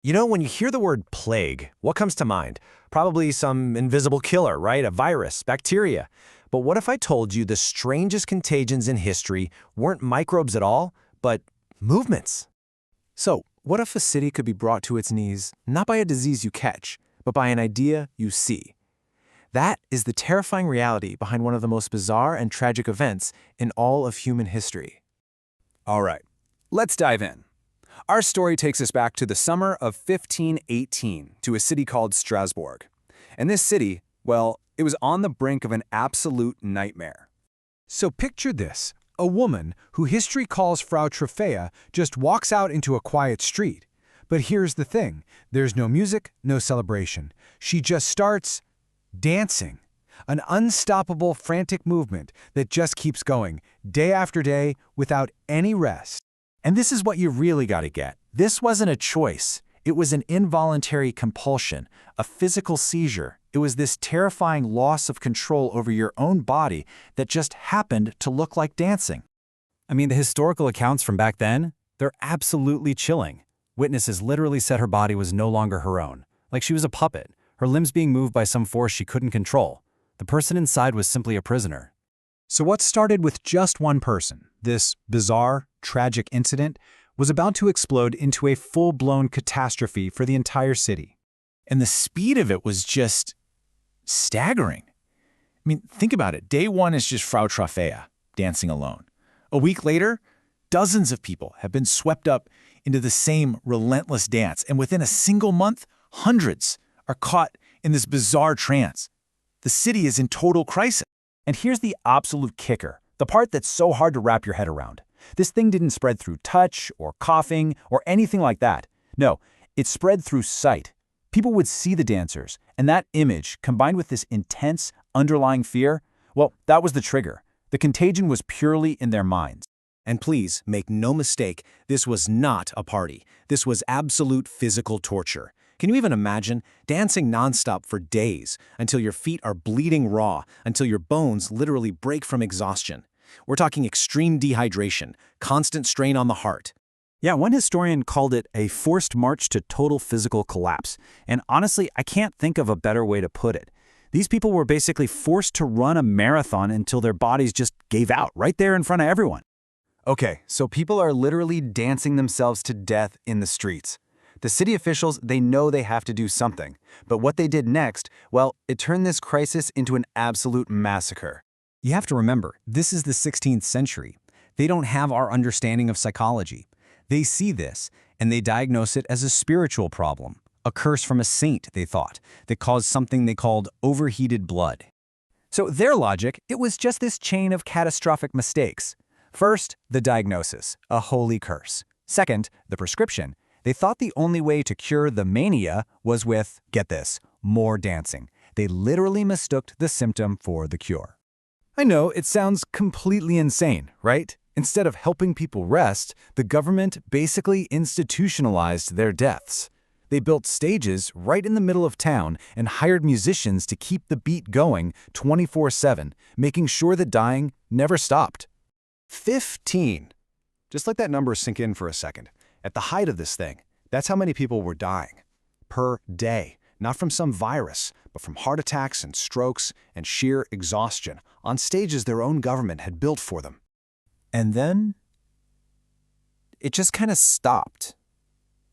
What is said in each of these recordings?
You know, when you hear the word plague, what comes to mind? Probably some invisible killer, right? A virus, bacteria. But what if I told you the strangest contagions in history weren't microbes at all, but movements? So, what if a city could be brought to its knees not by a disease you catch, but by an idea you see? That is the terrifying reality behind one of the most bizarre and tragic events in all of human history. All right, let's dive in. Our story takes us back to the summer of 1518 to a city called Strasbourg. And this city, well, it was on the brink of an absolute nightmare. So picture this. A woman, who history calls Frau Trophäa, just walks out into a quiet street. But here's the thing. There's no music, no celebration. She just starts dancing. An unstoppable, frantic movement that just keeps going, day after day, without any rest. And this is what you really got to get. This wasn't a choice. It was an involuntary compulsion, a physical seizure. It was this terrifying loss of control over your own body that just happened to look like dancing. I mean, the historical accounts from back then, they're absolutely chilling. Witnesses literally said her body was no longer her own, like she was a puppet, her limbs being moved by some force she couldn't control. The person inside was simply a prisoner. So what started with just one person, this bizarre, tragic incident, was about to explode into a full-blown catastrophe for the entire city. And the speed of it was just staggering. I mean, think about it. Day one is just Frau Trophäa dancing alone. A week later, dozens of people have been swept up into the same relentless dance. And within a single month, hundreds are caught in this bizarre trance. The city is in total crisis. And here's the absolute kicker, the part that's so hard to wrap your head around. This thing didn't spread through touch or coughing or anything like that. No, it spread through sight. People would see the dancers, and that image, combined with this intense, underlying fear, well, that was the trigger. The contagion was purely in their minds. And please, make no mistake, this was not a party. This was absolute physical torture. Can you even imagine dancing nonstop for days until your feet are bleeding raw, until your bones literally break from exhaustion? We're talking extreme dehydration, constant strain on the heart. Yeah, one historian called it a forced march to total physical collapse. And honestly, I can't think of a better way to put it. These people were basically forced to run a marathon until their bodies just gave out right there in front of everyone. Okay, so people are literally dancing themselves to death in the streets. The city officials, they know they have to do something. But what they did next, well, it turned this crisis into an absolute massacre. You have to remember, this is the 16th century. They don't have our understanding of psychology. They see this, and they diagnose it as a spiritual problem, a curse from a saint, they thought, that caused something they called overheated blood. So their logic, it was just this chain of catastrophic mistakes. First, the diagnosis, a holy curse. Second, the prescription. They thought the only way to cure the mania was with, get this, more dancing. They literally mistook the symptom for the cure. I know, it sounds completely insane, right? Instead of helping people rest, the government basically institutionalized their deaths. They built stages right in the middle of town and hired musicians to keep the beat going 24/7, making sure the dying never stopped. 15. Just let that number sink in for a second. At the height of this thing, that's how many people were dying per day, not from some virus, but from heart attacks and strokes and sheer exhaustion on stages their own government had built for them. And then it just kind of stopped.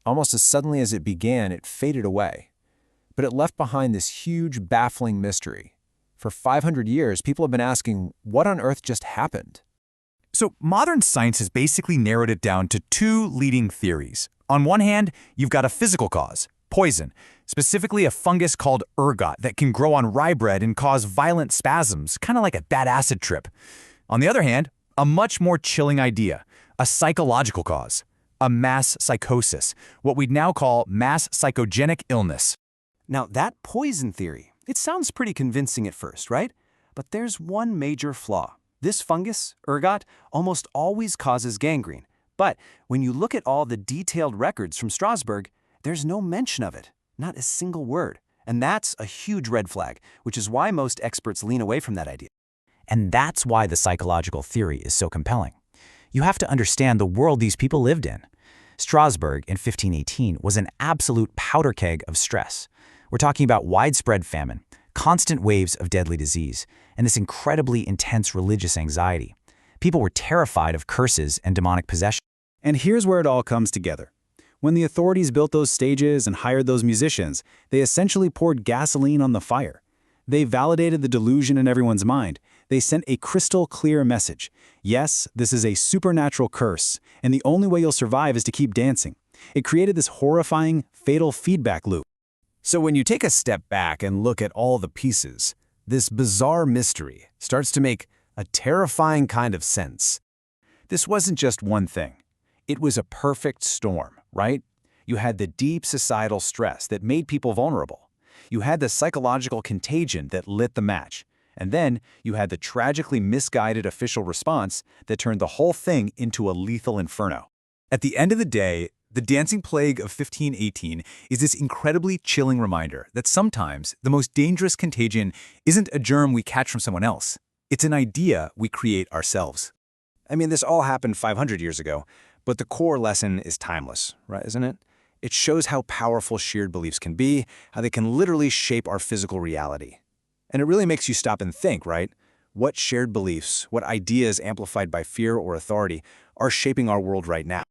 Almost as suddenly as it began, it faded away. But it left behind this huge, baffling mystery. For 500 years, people have been asking, what on earth just happened? So modern science has basically narrowed it down to two leading theories. On one hand, you've got a physical cause, poison, specifically a fungus called ergot that can grow on rye bread and cause violent spasms, kind of like a bad acid trip. On the other hand, a much more chilling idea, a psychological cause, a mass psychosis, what we'd now call mass psychogenic illness. Now that poison theory, it sounds pretty convincing at first, right? But there's one major flaw. This fungus, ergot, almost always causes gangrene. But when you look at all the detailed records from Strasbourg, there's no mention of it, not a single word. And that's a huge red flag, which is why most experts lean away from that idea. And that's why the psychological theory is so compelling. You have to understand the world these people lived in. Strasbourg in 1518 was an absolute powder keg of stress. We're talking about widespread famine, constant waves of deadly disease, and this incredibly intense religious anxiety. People were terrified of curses and demonic possession. And here's where it all comes together. When the authorities built those stages and hired those musicians, they essentially poured gasoline on the fire. They validated the delusion in everyone's mind. They sent a crystal-clear message. Yes, this is a supernatural curse, and the only way you'll survive is to keep dancing. It created this horrifying, fatal feedback loop. So when you take a step back and look at all the pieces, this bizarre mystery starts to make a terrifying kind of sense. This wasn't just one thing. It was a perfect storm, right? You had the deep societal stress that made people vulnerable. You had the psychological contagion that lit the match. And then you had the tragically misguided official response that turned the whole thing into a lethal inferno. At the end of the day, the dancing plague of 1518 is this incredibly chilling reminder that sometimes the most dangerous contagion isn't a germ we catch from someone else. It's an idea we create ourselves. I mean, this all happened 500 years ago, but the core lesson is timeless, right, isn't it? It shows how powerful shared beliefs can be, how they can literally shape our physical reality. And it really makes you stop and think, right? What shared beliefs, what ideas amplified by fear or authority are shaping our world right now?